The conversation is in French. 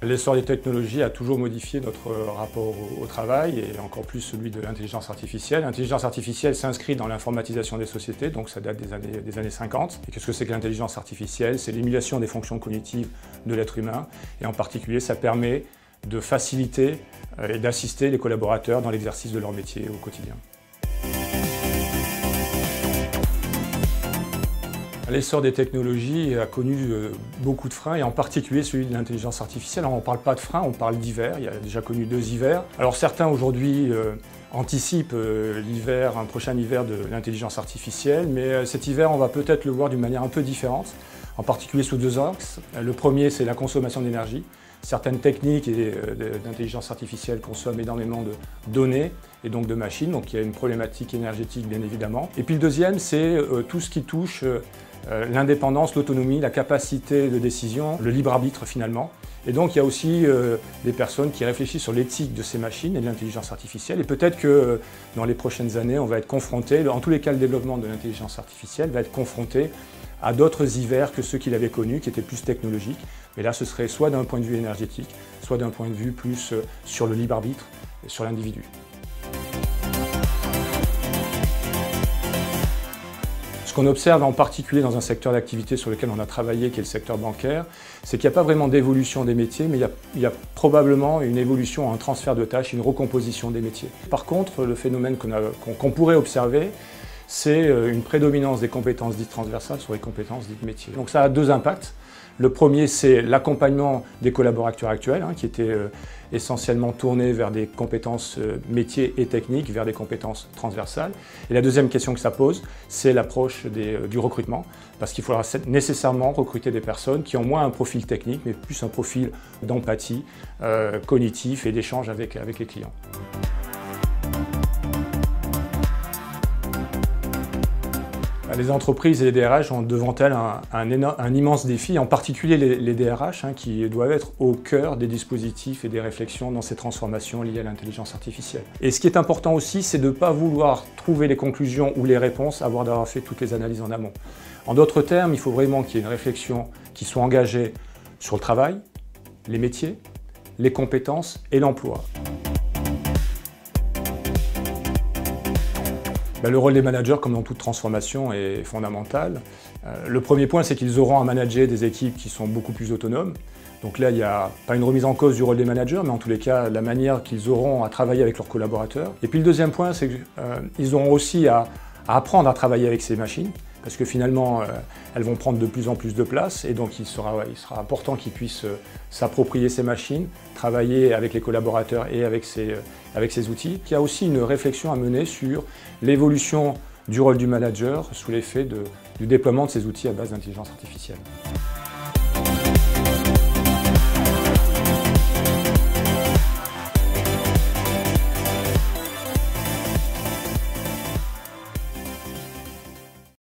L'essor des technologies a toujours modifié notre rapport au travail et encore plus celui de l'intelligence artificielle. L'intelligence artificielle s'inscrit dans l'informatisation des sociétés, donc ça date des années 50. Et qu'est-ce que c'est que l'intelligence artificielle? C'est l'émulation des fonctions cognitives de l'être humain et en particulier ça permet de faciliter et d'assister les collaborateurs dans l'exercice de leur métier au quotidien. L'essor des technologies a connu beaucoup de freins, et en particulier celui de l'intelligence artificielle. Alors, on ne parle pas de freins, on parle d'hiver. Il y a déjà connu 2 hivers. Alors certains aujourd'hui anticipent l'hiver, un prochain hiver de l'intelligence artificielle, mais cet hiver, on va peut-être le voir d'une manière un peu différente, en particulier sous 2 axes. Le premier, c'est la consommation d'énergie. Certaines techniques d'intelligence artificielle consomment énormément de données et donc de machines, donc il y a une problématique énergétique bien évidemment. Et puis le deuxième, c'est tout ce qui touche l'indépendance, l'autonomie, la capacité de décision, le libre arbitre finalement. Et donc il y a aussi des personnes qui réfléchissent sur l'éthique de ces machines et de l'intelligence artificielle. Et peut-être que dans les prochaines années, on va être confronté, en tous les cas le développement de l'intelligence artificielle va être confronté à d'autres hivers que ceux qu'il avait connus, qui étaient plus technologiques. Mais là, ce serait soit d'un point de vue énergétique, soit d'un point de vue plus sur le libre arbitre et sur l'individu. Ce qu'on observe en particulier dans un secteur d'activité sur lequel on a travaillé, qui est le secteur bancaire, c'est qu'il n'y a pas vraiment d'évolution des métiers, mais il y a probablement une évolution, un transfert de tâches, une recomposition des métiers. Par contre, le phénomène qu'on pourrait observer, c'est une prédominance des compétences dites transversales sur les compétences dites métiers. Donc ça a 2 impacts. Le premier, c'est l'accompagnement des collaborateurs actuels, qui étaient essentiellement tournés vers des compétences métiers et techniques, vers des compétences transversales. Et la deuxième question que ça pose, c'est l'approche du recrutement, parce qu'il faudra nécessairement recruter des personnes qui ont moins un profil technique, mais plus un profil d'empathie, cognitif et d'échange avec les clients. Les entreprises et les DRH ont devant elles un immense défi, en particulier les DRH, qui doivent être au cœur des dispositifs et des réflexions dans ces transformations liées à l'intelligence artificielle. Et ce qui est important aussi, c'est de ne pas vouloir trouver les conclusions ou les réponses avant d'avoir fait toutes les analyses en amont. En d'autres termes, il faut vraiment qu'il y ait une réflexion qui soit engagée sur le travail, les métiers, les compétences et l'emploi. Le rôle des managers, comme dans toute transformation, est fondamental. Le premier point, c'est qu'ils auront à manager des équipes qui sont beaucoup plus autonomes. Donc là, il n'y a pas une remise en cause du rôle des managers, mais en tous les cas, la manière qu'ils auront à travailler avec leurs collaborateurs. Et puis le deuxième point, c'est qu'ils auront aussi à apprendre à travailler avec ces machines, parce que finalement, elles vont prendre de plus en plus de place, et donc il sera important qu'ils puissent s'approprier ces machines, travailler avec les collaborateurs et avec ces outils. Il y a aussi une réflexion à mener sur l'évolution du rôle du manager sous l'effet du déploiement de ces outils à base d'intelligence artificielle.